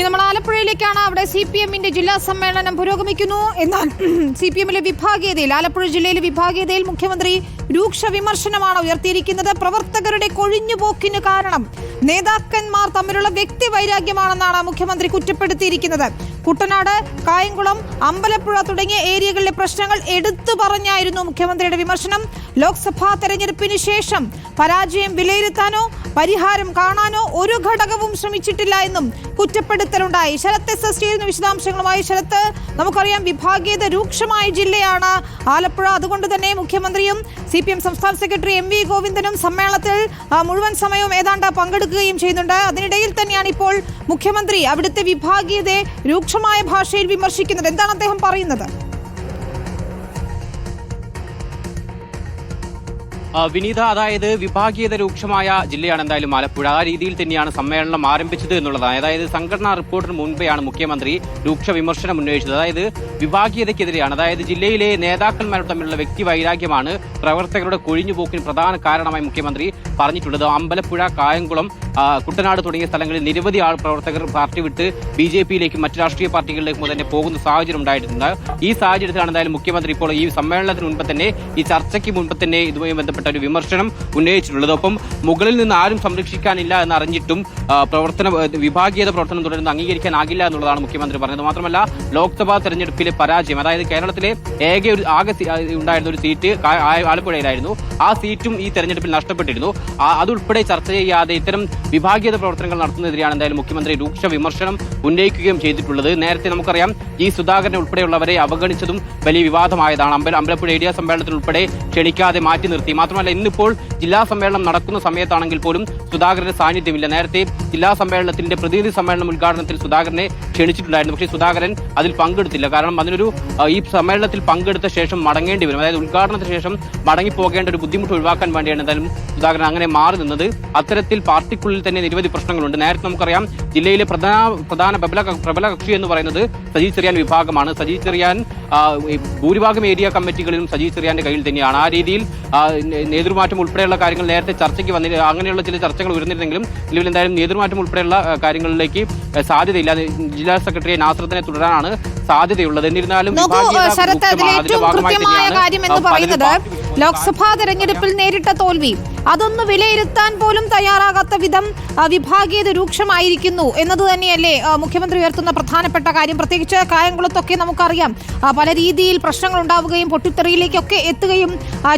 നമ്മൾ ആലപ്പുഴയിലേക്കാണ്. അവിടെ CPM-ന്റെ ജില്ലാ സമ്മേളനം പുരോഗമിക്കുന്നു. എന്നാൽ CPM-ലെ വിഭാഗീയതയിൽ, ആലപ്പുഴ ജില്ലയിലെ വിഭാഗീയതയിൽ മുഖ്യമന്ത്രി രൂക്ഷ വിമർശനമാണ് ഉയർത്തിയിരിക്കുന്നത്. പ്രവർത്തകരുടെ കൊഴിഞ്ഞുപോക്കിന് കാരണം നേതാക്കന്മാർ തമ്മിലുള്ള വ്യക്തിവൈരാഗ്യമാണെന്നാണ് മുഖ്യമന്ത്രി കുറ്റപ്പെടുത്തിയിരിക്കുന്നത്. കുട്ടനാട്, കായംകുളം, അമ്പലപ്പുഴ തുടങ്ങിയ ഏരിയകളിലെ പ്രശ്നങ്ങൾ എടുത്തു പറഞ്ഞായിരുന്നു മുഖ്യമന്ത്രിയുടെ വിമർശനം. ലോക്സഭാ തെരഞ്ഞെടുപ്പിന് ശേഷം പരാജയം വിലയിരുത്താനോ പരിഹാരം കാണാനോ ഒരു ഘടകവും ശ്രമിച്ചിട്ടില്ല എന്നും കുറ്റപ്പെടുത്തലുണ്ടായി. ശരത് എസ് ചെയ്യുന്ന വിശദാംശങ്ങളുമായി. ശരത്ത്, നമുക്കറിയാം വിഭാഗീയത രൂക്ഷമായ ജില്ലയാണ് ആലപ്പുഴ. അതുകൊണ്ട് തന്നെ മുഖ്യമന്ത്രിയും CPM സംസ്ഥാന സെക്രട്ടറി MV ഗോവിന്ദനും സമ്മേളനത്തിൽ മുഴുവൻ സമയവും ഏതാണ്ട് പങ്കെടുക്കുകയും ചെയ്യുന്നുണ്ട്. അതിനിടയിൽ തന്നെയാണ് ഇപ്പോൾ മുഖ്യമന്ത്രി അവിടുത്തെ വിഭാഗീയതയെ രൂക്ഷമായ ഭാഷയിൽ വിമർശിക്കുന്നത്. എന്താണ് അദ്ദേഹം പറയുന്നത്? വിനീത, അതായത് വിഭാഗീയത രൂക്ഷമായ ജില്ലയാണ് എന്തായാലും ആലപ്പുഴ. ആ രീതിയിൽ തന്നെയാണ് സമ്മേളനം ആരംഭിച്ചത് എന്നുള്ളതാണ്. അതായത് സംഘടനാ റിപ്പോർട്ടിന് മുൻപെയാണ് മുഖ്യമന്ത്രി രൂക്ഷ വിമർശനം ഉന്നയിച്ചത്. അതായത് വിഭാഗീയതയ്ക്കെതിരെയാണ്. അതായത് ജില്ലയിലെ നേതാക്കന്മാർ തമ്മിലുള്ള വ്യക്തി വൈരാഗ്യമാണ് പ്രവർത്തകരുടെ കൊഴിഞ്ഞുപോക്കിന് പ്രധാന കാരണമായി മുഖ്യമന്ത്രി പറഞ്ഞിട്ടുള്ളത്. അമ്പലപ്പുഴ, കായംകുളം, കുട്ടനാട് തുടങ്ങിയ സ്ഥലങ്ങളിൽ നിരവധി പ്രവർത്തകർ പാർട്ടി വിട്ട് BJP-യിലേക്കും മറ്റു രാഷ്ട്രീയ പാർട്ടികളിലേക്കും തന്നെ പോകുന്ന സാഹചര്യം ഉണ്ടായിട്ടുണ്ട്. ഈ സാഹചര്യത്തിലാണ് എന്തായാലും മുഖ്യമന്ത്രി ഇപ്പോൾ ഈ സമ്മേളനത്തിന് മുൻപ് തന്നെ, ഈ ചർച്ചയ്ക്ക് മുൻപ് തന്നെ ഇതുമായി ബന്ധപ്പെട്ട ഒരു വിമർശനം ഉന്നയിച്ചിട്ടുള്ളത്. ഒപ്പം മുകളിൽ നിന്ന് ആരും സംരക്ഷിക്കാനില്ല എന്നറിഞ്ഞിട്ടും വിഭാഗീയത പ്രവർത്തനം തുടരുന്നത് അംഗീകരിക്കാനാകില്ല എന്നുള്ളതാണ് മുഖ്യമന്ത്രി പറഞ്ഞത്. മാത്രമല്ല, ലോക്സഭാ തെരഞ്ഞെടുപ്പിലെ പരാജയം, അതായത് കേരളത്തിലെ ആകെ ഉണ്ടായിരുന്ന ഒരു സീറ്റ് ആലപ്പുഴയിലായിരുന്നു. ആ സീറ്റും ഈ തെരഞ്ഞെടുപ്പിൽ നഷ്ടപ്പെട്ടിരുന്നു. അതുൾപ്പെടെ ചർച്ച ചെയ്യാതെ ഇത്തരം വിഭാഗീയത പ്രവർത്തനങ്ങൾ നടത്തുന്നതിനെതിരെയാണ് എന്തായാലും മുഖ്യമന്ത്രി രൂക്ഷ വിമർശനം ഉന്നയിക്കുകയും ചെയ്തിട്ടുള്ളത്. നേരത്തെ നമുക്കറിയാം സുധാകരനെ ഉൾപ്പെടെയുള്ളവരെ അവഗണിച്ചതും വലിയ വിവാദമായതാണ്. അമ്പലപ്പുഴ ഏരിയ സമ്മേളനത്തിൽ ഉൾപ്പെടെ ക്ഷണിക്കാതെ മാറ്റി നിർത്തി. മാത്രമല്ല, ഇന്നിപ്പോൾ ജില്ലാ സമ്മേളനം നടക്കുന്ന സമയത്താണെങ്കിൽ പോലും സുധാകരന്റെ സാന്നിധ്യമില്ല. നേരത്തെ ജില്ലാ സമ്മേളനത്തിന്റെ പ്രതിനിധി സമ്മേളനം ഉദ്ഘാടനത്തിൽ സുധാകരനെ ക്ഷണിച്ചിട്ടുണ്ടായിരുന്നു. പക്ഷേ സുധാകരൻ അതിൽ പങ്കെടുത്തില്ല. കാരണം ഈ സമ്മേളനത്തിൽ പങ്കെടുത്ത ശേഷം മടങ്ങേണ്ടി വരും. അതായത് ഉദ്ഘാടനത്തിന് ശേഷം മടങ്ങിപ്പോകേണ്ട ഒരു ബുദ്ധിമുട്ട് ഒഴിവാക്കാൻ വേണ്ടിയാണ് എന്തായാലും സുധാകരൻ അങ്ങനെ മാറി നിന്നത്. അത്തരത്തിൽ പാർട്ടിക്കുള്ളിൽ തന്നെ നിരവധി പ്രശ്നങ്ങളുണ്ട്. നേരത്തെ നമുക്കറിയാം ജില്ലയിലെ പ്രധാന പ്രബല കക്ഷി എന്ന് പറയുന്നത് സജി ചെറിയാൻ വിഭാഗമാണ്. സജി ചെറിയാൻ ഭൂരിഭാഗം ഏരിയ കമ്മിറ്റികളിലും സജി ചെറിയാന്റെ കയ്യിൽ തന്നെയാണ്. ആ രീതിയിൽ നേതൃമാറ്റം ഉൾപ്പെടെയുള്ള കാര്യങ്ങൾ നേരത്തെ ചർച്ചയ്ക്ക് വന്നില്ല. അങ്ങനെയുള്ള ചില ചർച്ചകൾ ഉയർന്നിരുന്നെങ്കിലും നിലവിൽ എന്തായാലും നേതൃമാറ്റം ഉൾപ്പെടെയുള്ള കാര്യങ്ങളിലേക്ക് സാധ്യതയില്ല. ജില്ലാ സെക്രട്ടറി നാസറിനെ തുടരാനാണ് സാധ്യതയുള്ളത്. എന്നിരുന്നാലും കൃത്യമായ കാര്യം എന്ന് പറയുന്നത് ലോക്സഭാ തെരഞ്ഞെടുപ്പിൽ നേരിട്ട തോൽവി അതൊന്ന് വിലയിരുത്താൻ പോലും തയ്യാറാകാത്ത വിധം വിഭാഗീയത രൂക്ഷമായിരിക്കുന്നു എന്നത് തന്നെയല്ലേ മുഖ്യമന്ത്രി ഉയർത്തുന്ന പ്രധാനപ്പെട്ട കാര്യം. പ്രത്യേകിച്ച് കായംകുളത്തൊക്കെ നമുക്കറിയാം പല രീതിയിൽ പ്രശ്നങ്ങൾ ഉണ്ടാവുകയും പൊട്ടിത്തെറിയിലേക്കൊക്കെ എത്തുകയും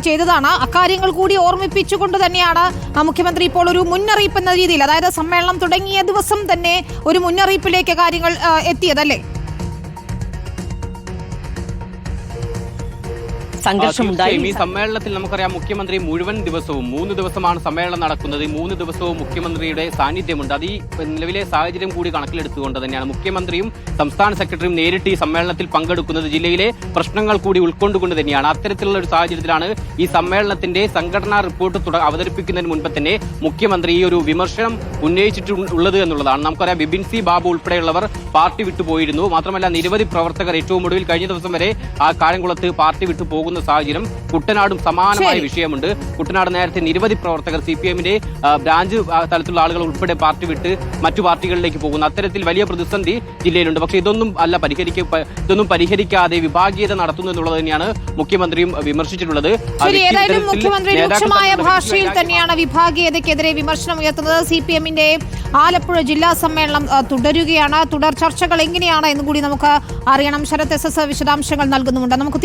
ചെയ്തതാണ്. അക്കാര്യങ്ങൾ കൂടി ഓർമ്മിപ്പിച്ചുകൊണ്ട് തന്നെയാണ് മുഖ്യമന്ത്രി ഇപ്പോൾ ഒരു മുന്നറിയിപ്പ് എന്ന രീതിയിൽ, അതായത് സമ്മേളനം തുടങ്ങിയ ദിവസം തന്നെ ഒരു മുന്നറിയിപ്പിലേക്ക് കാര്യങ്ങൾ എത്തിയതല്ലേ? ഈ സമ്മേളനത്തിൽ നമുക്കറിയാം മുഖ്യമന്ത്രി മുഴുവൻ ദിവസവും 3 ദിവസമാണ് സമ്മേളനം നടക്കുന്നത്. ഈ 3 ദിവസവും മുഖ്യമന്ത്രിയുടെ സാന്നിധ്യമുണ്ട്. അത് ഈ നിലവിലെ സാഹചര്യം കൂടി കണക്കിലെടുത്തുകൊണ്ട് തന്നെയാണ് മുഖ്യമന്ത്രിയും സംസ്ഥാന സെക്രട്ടറിയും നേരിട്ട് ഈ സമ്മേളനത്തിൽ പങ്കെടുക്കുന്നത്. ജില്ലയിലെ പ്രശ്നങ്ങൾ കൂടി ഉൾക്കൊണ്ടുകൊണ്ട് തന്നെയാണ്. അത്തരത്തിലുള്ള ഒരു സാഹചര്യത്തിലാണ് ഈ സമ്മേളനത്തിന്റെ സംഘടനാ റിപ്പോർട്ട് അവതരിപ്പിക്കുന്നതിന് മുൻപ് തന്നെ മുഖ്യമന്ത്രി ഈ ഒരു വിമർശനം ഉന്നയിച്ചിട്ടുള്ളത് എന്നുള്ളതാണ്. നമുക്കറിയാം ബിബിൻ സി ബാബു ഉൾപ്പെടെയുള്ളവർ പാർട്ടി വിട്ടുപോയിരുന്നു. മാത്രമല്ല, നിരവധി പ്രവർത്തകർ ഏറ്റവും ഒടുവിൽ കഴിഞ്ഞ ദിവസം വരെ ആ കായംകുളത്ത് പാർട്ടി വിട്ടു പോകുന്ന സാഹചര്യം. കുട്ടനാടും സമാനമായ വിഷയമുണ്ട്. കുട്ടനാട് നേരത്തെ നിരവധി പ്രവർത്തകർ CPM-ന്റെ ബ്രാഞ്ച് തലത്തിലുള്ള ആളുകൾ ഉൾപ്പെടെ പാർട്ടി വിട്ട് മറ്റു പാർട്ടികളിലേക്ക് പോകുന്നു. അത്തരത്തിൽ വലിയ പ്രതിസന്ധി ജില്ലയിലുണ്ട്. പക്ഷേ ഇതൊന്നും പരിഹരിക്കാതെ വിഭാഗീയത നടത്തുന്നു എന്നുള്ളത് തന്നെയാണ് മുഖ്യമന്ത്രിയും വിമർശിച്ചിട്ടുള്ളത്. മുഖ്യമന്ത്രി രൂക്ഷമായ ഭാഷയിൽ തന്നെയാണ് വിഭാഗീയതയ്ക്കെതിരെ വിമർശനം ഉയർത്തുന്നത്. CPM-ന്റെ ആലപ്പുഴ ജില്ലാ സമ്മേളനം തുടരുകയാണ്. തുടർ ചർച്ചകൾ എങ്ങനെയാണ് എന്ന് കൂടി നമുക്ക് അറിയണം. ശരത് എസ് വിശദാംശങ്ങൾ നൽകുന്നുമുണ്ട്. നമുക്ക്